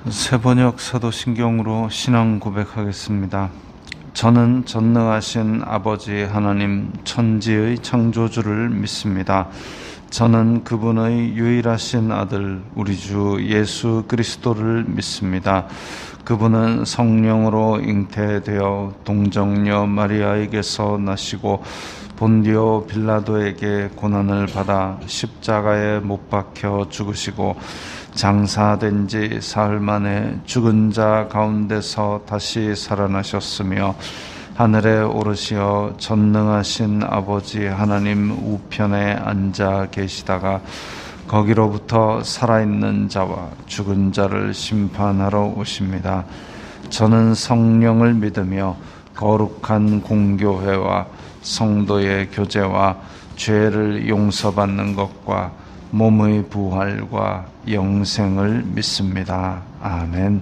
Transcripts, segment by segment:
세번역 사도신경으로 신앙 고백하겠습니다. 저는 전능하신 아버지 하나님 천지의 창조주를 믿습니다. 저는 그분의 유일하신 아들 우리 주 예수 그리스도를 믿습니다. 그분은 성령으로 잉태되어 동정녀 마리아에게서 나시고 본디오 빌라도에게 고난을 받아 십자가에 못 박혀 죽으시고 장사된 지 사흘 만에 죽은 자 가운데서 다시 살아나셨으며 하늘에 오르시어 전능하신 아버지 하나님 우편에 앉아 계시다가 거기로부터 살아있는 자와 죽은 자를 심판하러 오십니다. 저는 성령을 믿으며 거룩한 공교회와 성도의 교제와 죄를 용서받는 것과 몸의 부활과 영생을 믿습니다. 아멘.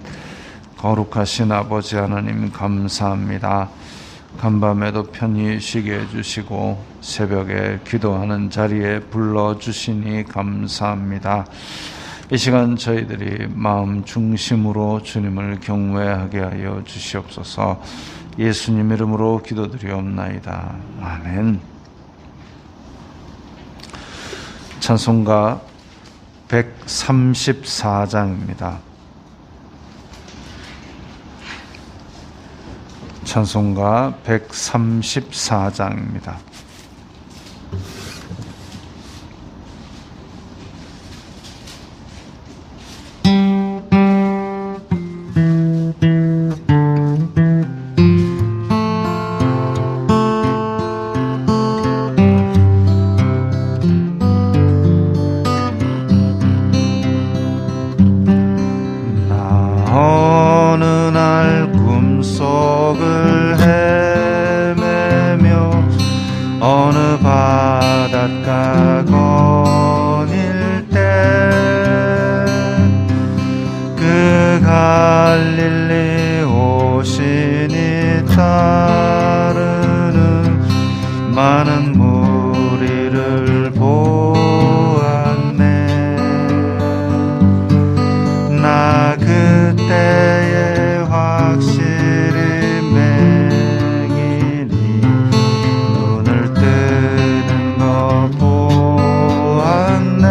거룩하신 아버지 하나님 감사합니다. 간밤에도 편히 쉬게 해주시고 새벽에 기도하는 자리에 불러주시니 감사합니다. 이 시간 저희들이 마음 중심으로 주님을 경외하게 하여 주시옵소서. 예수님 이름으로 기도드리옵나이다. 아멘. 찬송가 134장입니다. 찬송가 134장입니다. 어느 바닷가 거닐 때 그 갈릴리 오신이 따르는 많은 무리를 보았네. 나 그때에 확실히 맹인이 눈을 뜨는 거 보았네.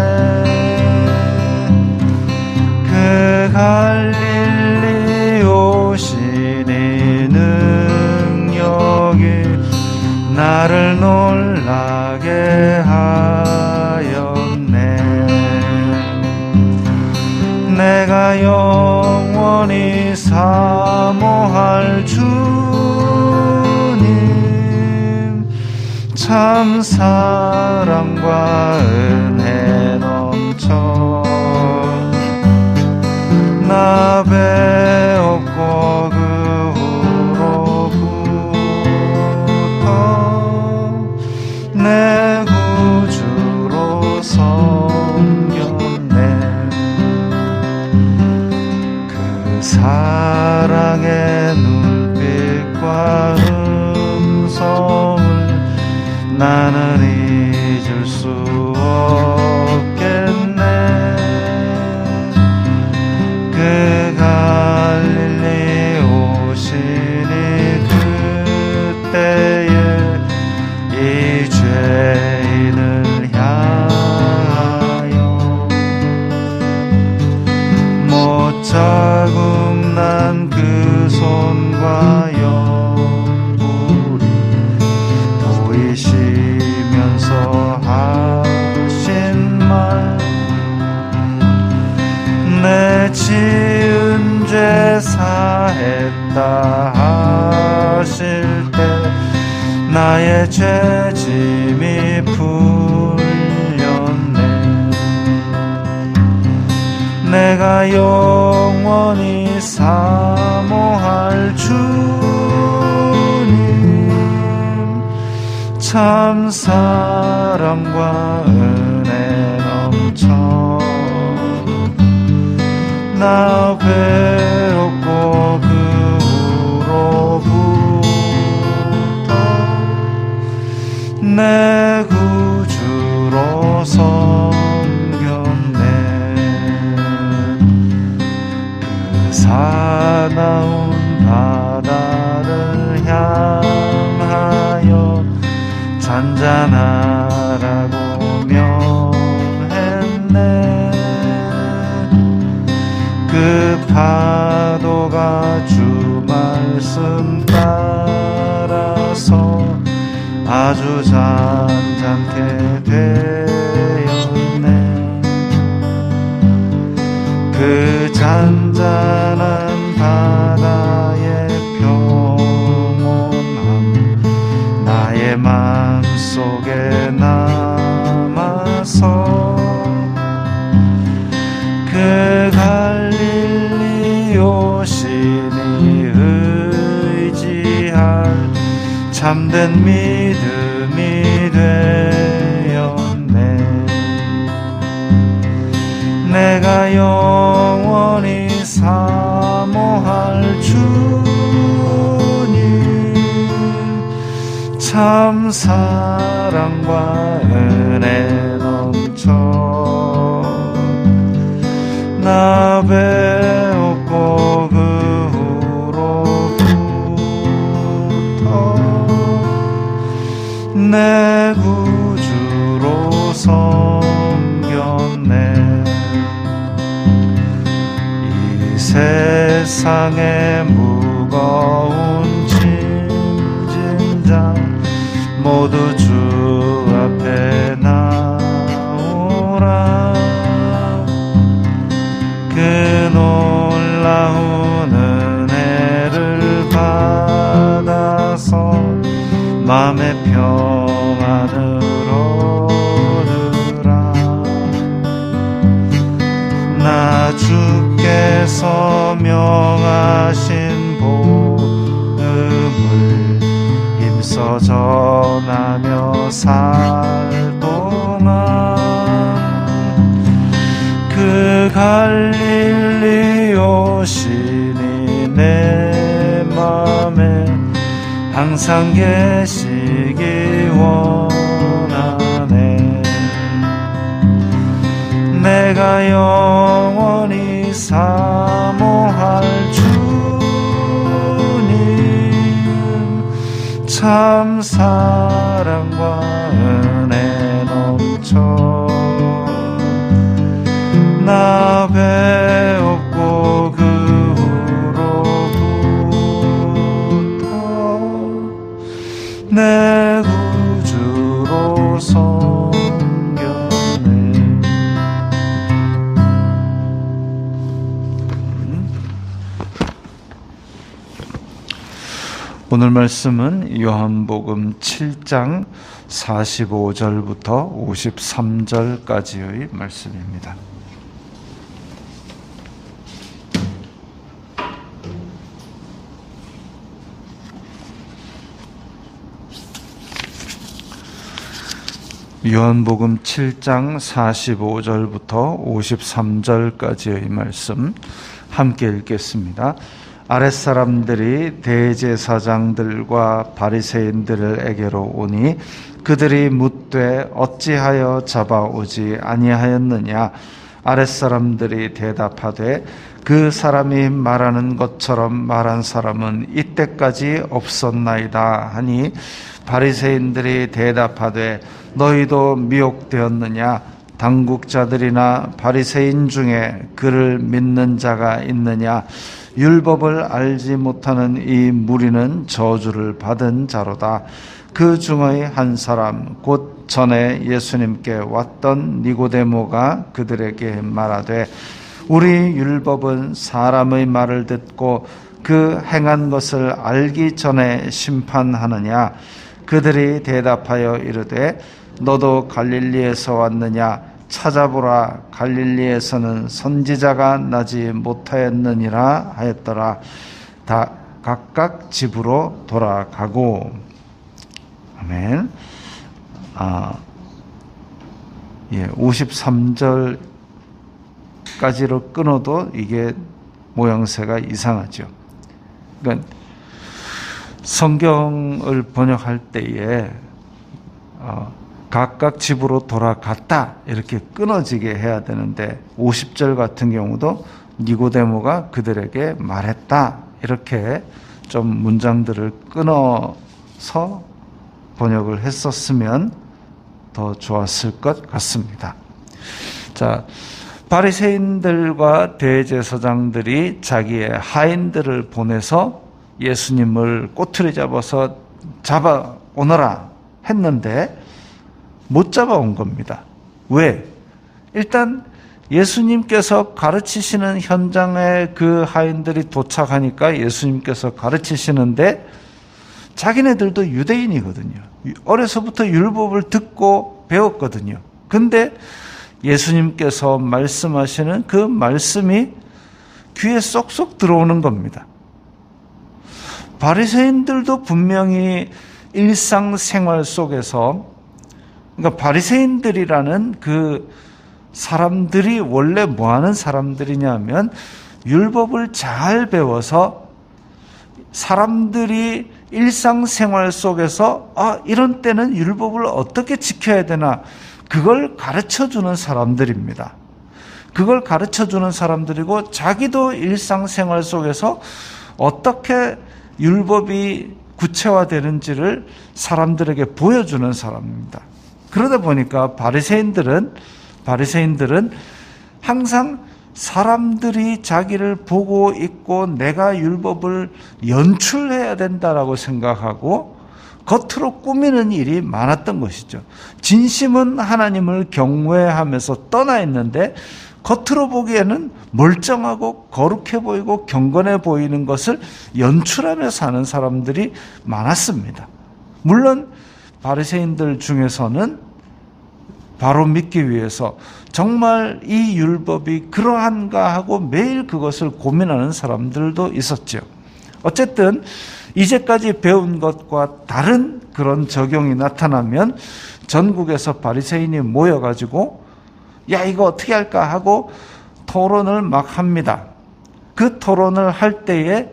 그 갈릴리 오시니 능력이 나를 놀라게 하였네. 내가 영원히 사모할 주님 참 사랑과 은혜 넘쳐 나 배웠고 그 후로부터 내 구주로 섬겼네. 그 사랑의 눈빛과 음성을 나는 잊을 수 없겠네. 그 갈릴리 오시니 그때에 이 죄인을 향하여 못 자국 난 그 손과 옆구리 보이시면서 하신 말 내 지은 죄 사했다 하실 때 나의 죄짐이 풀렸네. 내가 영원히 사모할 주님 참 사랑과 은혜 넘쳐 나 배웠고 그 후로부터 내 구주로 섬겼네. 그 파도가 주 말씀 따라서 아주 잔잔케 되었네. 그 잔잔한 바다의 평온함 나의 마음속에 남아서 그 갈릴리 오시니 의지할 참된 믿음이 되었네. 내가 영원히 사모할 주님 참 사랑과 은혜 넘쳐 나 배웠고 그 후로부터 내 구주로 섬겼네. 이 세상의 무거운 짐진자 모두 주 앞에 나오라. 그 놀라운 은혜를 받아서 마음의 평안을 얻으라. 나 주께서 명하신 복음을 힘써 전하며 살 동안 그 갈릴리 오시니 내 맘에 항상 계시기 원하네. 내가 영원히 사모할 주님 참 사랑과 은혜 넘쳐 나 배웠고 그 후로부터 내 구주로 섬겼네. 오늘 말씀은 요한복음 7장 45절부터 53절까지의 말씀입니다. 요한복음 7장 45절부터 53절까지의 말씀 함께 읽겠습니다. 아랫사람들이 대제사장들과 바리새인들에게로 오니 그들이 묻되 어찌하여 잡아오지 아니하였느냐. 아랫사람들이 대답하되 그 사람이 말하는 것처럼 말한 사람은 이때까지 없었나이다 하니 바리새인들이 대답하되 너희도 미혹되었느냐. 당국자들이나 바리새인 중에 그를 믿는 자가 있느냐. 율법을 알지 못하는 이 무리는 저주를 받은 자로다. 그 중의 한 사람 곧 전에 예수님께 왔던 니고데모가 그들에게 말하되 우리 율법은 사람의 말을 듣고 그 행한 것을 알기 전에 심판하느냐. 그들이 대답하여 이르되 너도 갈릴리에서 왔느냐. 찾아보라. 갈릴리에서는 선지자가 나지 못하였느니라 하였더라. 다 각각 집으로 돌아가고. 아멘. 53절까지로 끊어도 이게 모양새가 이상하죠. 그러니까 성경을 번역할 때에 각각 집으로 돌아갔다 이렇게 끊어지게 해야 되는데 50절 같은 경우도 니고데모가 그들에게 말했다 이렇게 좀 문장들을 끊어서 번역을 했었으면 더 좋았을 것 같습니다. 자, 바리새인들과 대제사장들이 자기의 하인들을 보내서 예수님을 꼬투리 잡아서 잡아오너라 했는데 못 잡아온 겁니다. 왜? 일단 예수님께서 가르치시는 현장에 그 하인들이 도착하니까 예수님께서 가르치시는데 자기네들도 유대인이거든요. 어려서부터 율법을 듣고 배웠거든요. 근데 예수님께서 말씀하시는 그 말씀이 귀에 쏙쏙 들어오는 겁니다. 바리새인들도 분명히 일상생활 속에서, 그러니까 바리새인들이라는 그 사람들이 원래 뭐 하는 사람들이냐면 율법을 잘 배워서 사람들이 일상생활 속에서 이런 때는 율법을 어떻게 지켜야 되나 그걸 가르쳐주는 사람들입니다. 그걸 가르쳐주는 사람들이고 자기도 일상생활 속에서 어떻게 율법이 구체화되는지를 사람들에게 보여주는 사람입니다. 그러다 보니까 바리새인들은 항상 사람들이 자기를 보고 있고 내가 율법을 연출해야 된다라고 생각하고 겉으로 꾸미는 일이 많았던 것이죠. 진심은 하나님을 경외하면서 떠나 있는데 겉으로 보기에는 멀쩡하고 거룩해 보이고 경건해 보이는 것을 연출하며 사는 사람들이 많았습니다. 물론 바리새인들 중에서는 바로 믿기 위해서 정말 이 율법이 그러한가 하고 매일 그것을 고민하는 사람들도 있었죠. 어쨌든 이제까지 배운 것과 다른 그런 적용이 나타나면 전국에서 바리새인이 모여가지고 야 이거 어떻게 할까 하고 토론을 막 합니다. 그 토론을 할 때에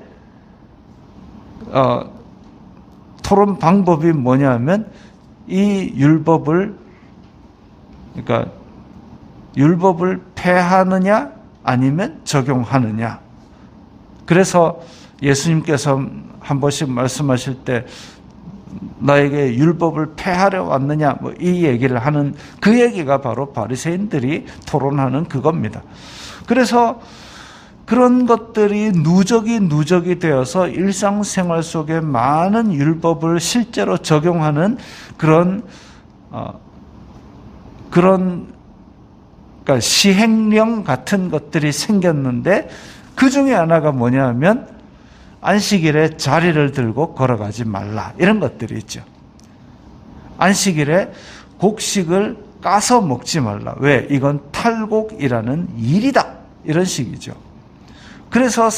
토론 방법이 뭐냐면 이 그러니까 율법을 폐하느냐 아니면 적용하느냐. 그래서 예수님께서 한 번씩 말씀하실 때 나에게 율법을 폐하려 왔느냐 이 얘기를 하는 그 얘기가 바로 바리새인들이 토론하는 그겁니다. 그래서 그런 것들이 누적이 되어서 일상생활 속에 많은 율법을 실제로 적용하는 그러니까 시행령 같은 것들이 생겼는데 그 중에 하나가 뭐냐면 안식일에 자리를 들고 걸어가지 말라 이런 것들이 있죠. 안식일에 곡식을 까서 먹지 말라. 왜? 이건 탈곡이라는 일이다. 이런 식이죠. 그래서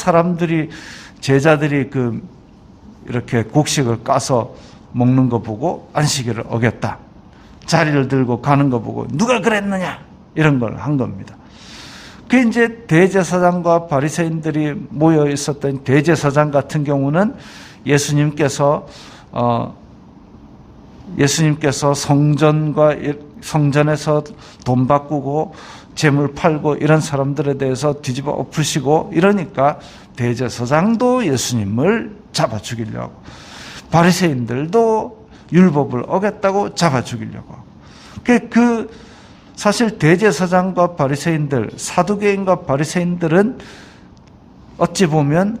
제자들이 이렇게 곡식을 까서 먹는 거 보고 안식일을 어겼다. 자리를 들고 가는 거 보고 누가 그랬느냐 이런 걸 한 겁니다. 그 이제 대제사장과 바리새인들이 모여 있었던 대제사장 같은 경우는 예수님께서 성전에서 돈 바꾸고 재물 팔고 이런 사람들에 대해서 뒤집어 엎으시고 이러니까 대제사장도 예수님을 잡아 죽이려고 바리새인들도 율법을 어겼다고 잡아 죽이려고 사실 대제사장과 바리새인들, 사두개인과 바리새인들은 어찌 보면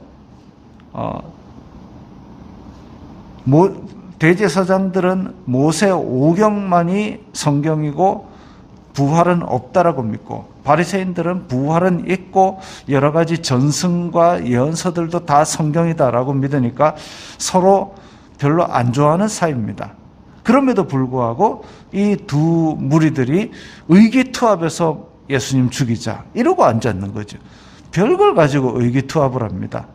대제사장들은 모세 오경만이 성경이고 부활은 없다라고 믿고 바리새인들은 부활은 있고 여러 가지 전승과 예언서들도 다 성경이다라고 믿으니까 서로 별로 안 좋아하는 사이입니다. 그럼에도 불구하고 이 두 무리들이 의기투합해서 예수님 죽이자 이러고 앉았는 거죠. 별걸 가지고 의기투합을 합니다.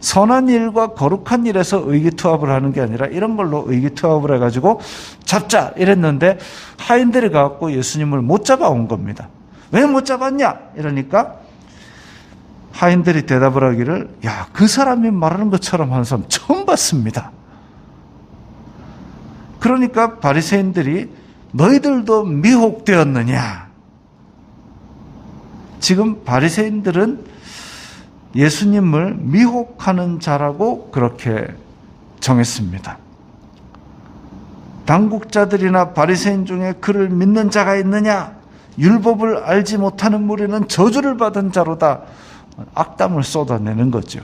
선한 일과 거룩한 일에서 의기투합을 하는 게 아니라 이런 걸로 의기투합을 해가지고 잡자 이랬는데 하인들이 가갖고 예수님을 못 잡아온 겁니다. 왜 못 잡았냐? 이러니까 하인들이 대답을 하기를 그 사람이 말하는 것처럼 하는 사람 처음 봤습니다. 그러니까 바리새인들이 너희들도 미혹되었느냐? 지금 바리새인들은 예수님을 미혹하는 자라고 그렇게 정했습니다. 당국자들이나 바리새인 중에 그를 믿는 자가 있느냐? 율법을 알지 못하는 무리는 저주를 받은 자로다. 악담을 쏟아내는 거죠.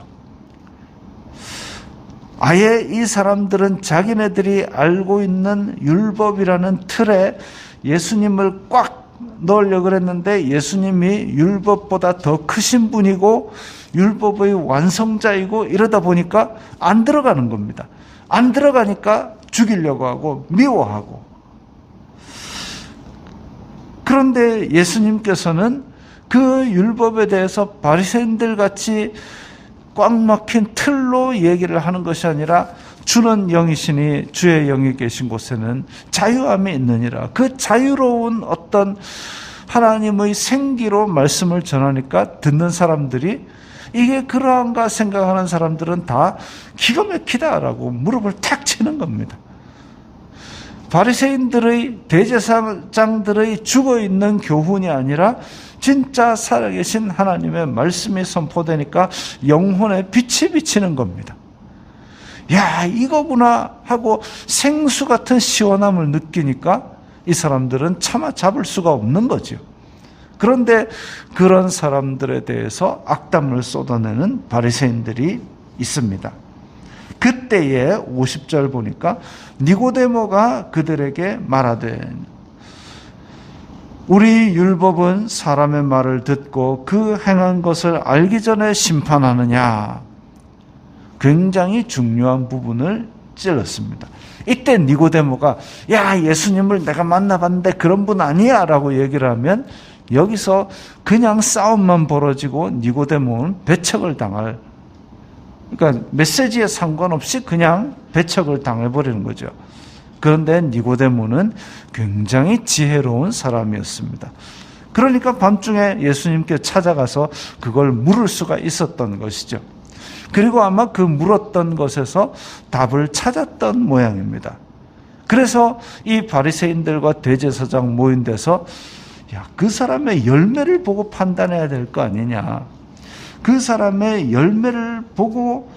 아예 이 사람들은 자기네들이 알고 있는 율법이라는 틀에 예수님을 꽉 넣으려고 그랬는데 예수님이 율법보다 더 크신 분이고 율법의 완성자이고 이러다 보니까 안 들어가는 겁니다. 안 들어가니까 죽이려고 하고 미워하고. 그런데 예수님께서는 그 율법에 대해서 바리새인들 같이 꽉 막힌 틀로 얘기를 하는 것이 아니라 주는 영이시니 주의 영이 계신 곳에는 자유함이 있느니라. 그 자유로운 어떤 하나님의 생기로 말씀을 전하니까 듣는 사람들이 이게 그러한가 생각하는 사람들은 다 기가 막히다라고 무릎을 탁 치는 겁니다. 바리새인들의 대제사장들의 죽어있는 교훈이 아니라 진짜 살아계신 하나님의 말씀이 선포되니까 영혼에 빛이 비치는 겁니다. 야, 이거구나 하고 생수 같은 시원함을 느끼니까 이 사람들은 차마 잡을 수가 없는 거죠. 그런데 그런 사람들에 대해서 악담을 쏟아내는 바리새인들이 있습니다. 그때에 50절 보니까 니고데모가 그들에게 말하되 우리 율법은 사람의 말을 듣고 그 행한 것을 알기 전에 심판하느냐. 굉장히 중요한 부분을 찔렀습니다. 이때 니고데모가 야, 예수님을 내가 만나봤는데 그런 분 아니야 라고 얘기를 하면 여기서 그냥 싸움만 벌어지고 니고데모는 배척을 당할, 그러니까 메시지에 상관없이 그냥 배척을 당해버리는 거죠. 그런데 니고데모는 굉장히 지혜로운 사람이었습니다. 그러니까 밤중에 예수님께 찾아가서 그걸 물을 수가 있었던 것이죠. 그리고 아마 그 물었던 것에서 답을 찾았던 모양입니다. 그래서 이 바리새인들과 대제사장 모인 데서 야, 그 사람의 열매를 보고 판단해야 될 거 아니냐. 그 사람의 열매를 보고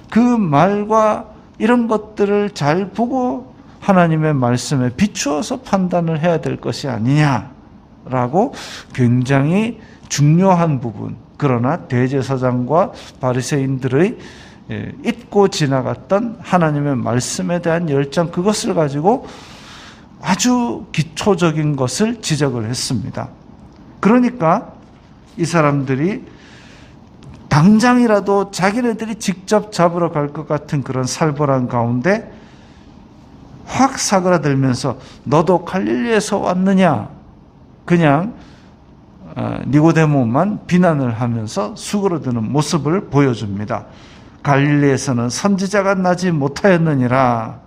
그 말과 이런 것들을 잘 보고 하나님의 말씀에 비추어서 판단을 해야 될 것이 아니냐라고 굉장히 중요한 부분, 그러나 대제사장과 바리새인들의 잊고 지나갔던 하나님의 말씀에 대한 열정, 그것을 가지고 아주 기초적인 것을 지적을 했습니다. 그러니까 이 사람들이 당장이라도 자기네들이 직접 잡으러 갈 것 같은 그런 살벌한 가운데 확 사그라들면서 너도 갈릴리에서 왔느냐? 그냥 니고데모만 비난을 하면서 수그러드는 모습을 보여줍니다. 갈릴리에서는 선지자가 나지 못하였느니라.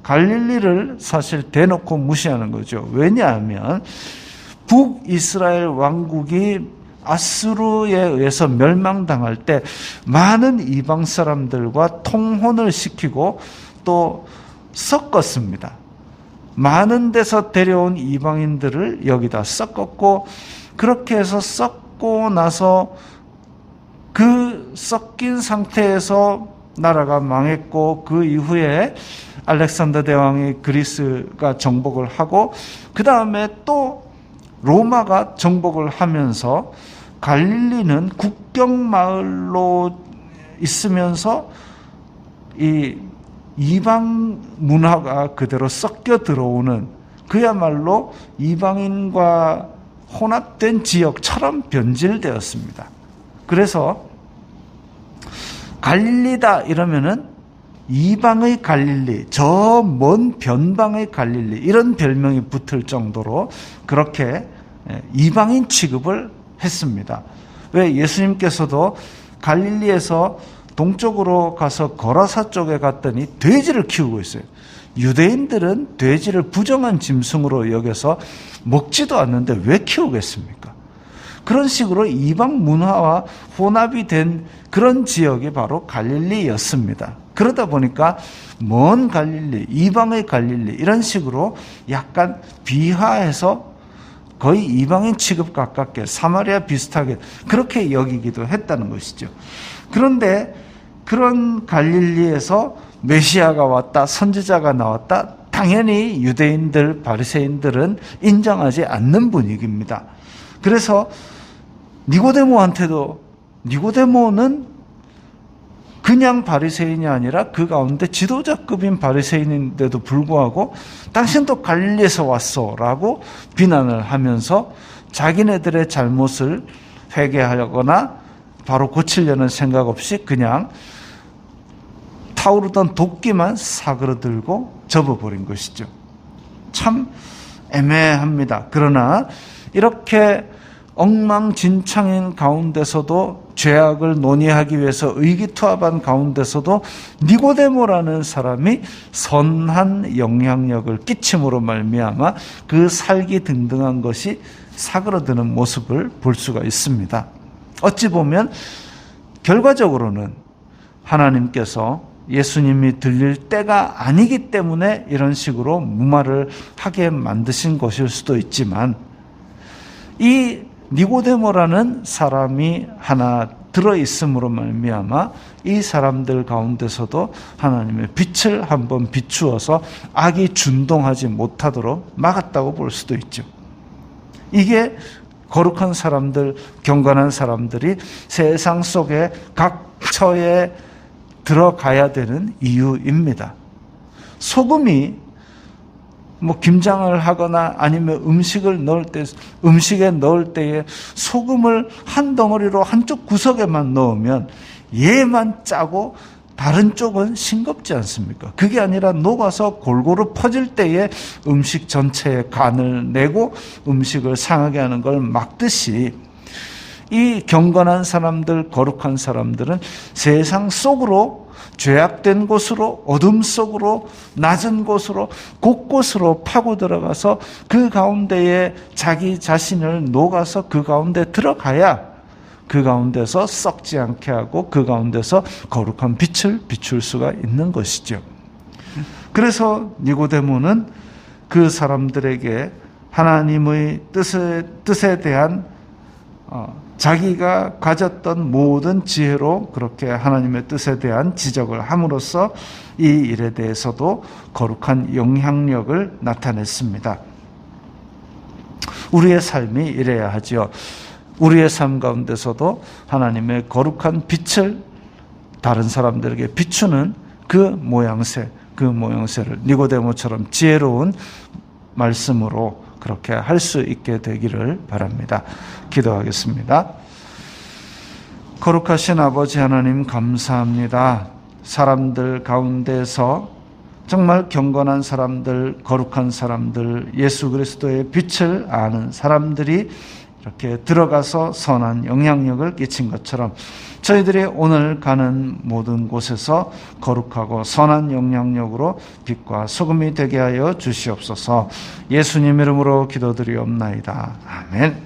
갈릴리를 사실 대놓고 무시하는 거죠. 왜냐하면 북이스라엘 왕국이 아수르에 의해서 멸망당할 때 많은 이방 사람들과 통혼을 시키고 또 섞었습니다. 많은 데서 데려온 이방인들을 여기다 섞었고, 그렇게 해서 섞고 나서 그 섞인 상태에서 나라가 망했고, 그 이후에 알렉산더 대왕이 그리스가 정복을 하고 그 다음에 또 로마가 정복을 하면서 갈릴리는 국경 마을로 있으면서 이 이방 문화가 그대로 섞여 들어오는, 그야말로 이방인과 혼합된 지역처럼 변질되었습니다. 그래서 갈릴리다 이러면은 이방의 갈릴리, 저 먼 변방의 갈릴리, 이런 별명이 붙을 정도로 그렇게 이방인 취급을 했습니다. 왜? 예수님께서도 갈릴리에서 동쪽으로 가서 거라사 쪽에 갔더니 돼지를 키우고 있어요. 유대인들은 돼지를 부정한 짐승으로 여겨서 먹지도 않는데 왜 키우겠습니까? 그런 식으로 이방 문화와 혼합이 된 그런 지역이 바로 갈릴리였습니다. 그러다 보니까 먼 갈릴리, 이방의 갈릴리, 이런 식으로 약간 비하해서 거의 이방인 취급 가깝게, 사마리아 비슷하게 그렇게 여기기도 했다는 것이죠. 그런데 그런 갈릴리에서 메시아가 왔다, 선지자가 나왔다, 당연히 유대인들, 바리새인들은 인정하지 않는 분위기입니다. 그래서 니고데모는 그냥 바리새인이 아니라 그 가운데 지도자급인 바리새인인데도 불구하고 당신도 갈릴리에서 왔어라고 비난을 하면서 자기네들의 잘못을 회개하거나 바로 고치려는 생각 없이 그냥 타오르던 도끼만 사그러들고 접어버린 것이죠. 참 애매합니다. 그러나 이렇게 엉망진창인 가운데서도 죄악을 논의하기 위해서 의기투합한 가운데서도 니고데모라는 사람이 선한 영향력을 끼침으로 말미암아 그 살기 등등한 것이 사그러드는 모습을 볼 수가 있습니다. 어찌 보면 결과적으로는 하나님께서 예수님이 들릴 때가 아니기 때문에 이런 식으로 무마를 하게 만드신 것일 수도 있지만 이 니고데모라는 사람이 하나 들어있음으로 말미암아 이 사람들 가운데서도 하나님의 빛을 한번 비추어서 악이 준동하지 못하도록 막았다고 볼 수도 있죠. 이게 거룩한 사람들, 경건한 사람들이 세상 속에 각 처에 들어가야 되는 이유입니다. 소금이 김장을 하거나 아니면 음식에 넣을 때에 소금을 한 덩어리로 한쪽 구석에만 넣으면 얘만 짜고 다른 쪽은 싱겁지 않습니까? 그게 아니라 녹아서 골고루 퍼질 때에 음식 전체에 간을 내고 음식을 상하게 하는 걸 막듯이 이 경건한 사람들, 거룩한 사람들은 세상 속으로 죄악된 곳으로, 어둠 속으로, 낮은 곳으로, 곳곳으로 파고 들어가서 그 가운데에 자기 자신을 녹아서 그 가운데 들어가야 그 가운데서 썩지 않게 하고 그 가운데서 거룩한 빛을 비출 수가 있는 것이죠. 그래서 니고데모는 그 사람들에게 하나님의 뜻에 대한 자기가 가졌던 모든 지혜로 그렇게 하나님의 뜻에 대한 지적을 함으로써 이 일에 대해서도 거룩한 영향력을 나타냈습니다. 우리의 삶이 이래야 하죠. 우리의 삶 가운데서도 하나님의 거룩한 빛을 다른 사람들에게 비추는 그 모양새를 니고데모처럼 지혜로운 말씀으로 그렇게 할 수 있게 되기를 바랍니다. 기도하겠습니다. 거룩하신 아버지 하나님 감사합니다. 사람들 가운데서 정말 경건한 사람들, 거룩한 사람들, 예수 그리스도의 빛을 아는 사람들이 이렇게 들어가서 선한 영향력을 끼친 것처럼 저희들이 오늘 가는 모든 곳에서 거룩하고 선한 영향력으로 빛과 소금이 되게 하여 주시옵소서. 예수님 이름으로 기도드리옵나이다. 아멘.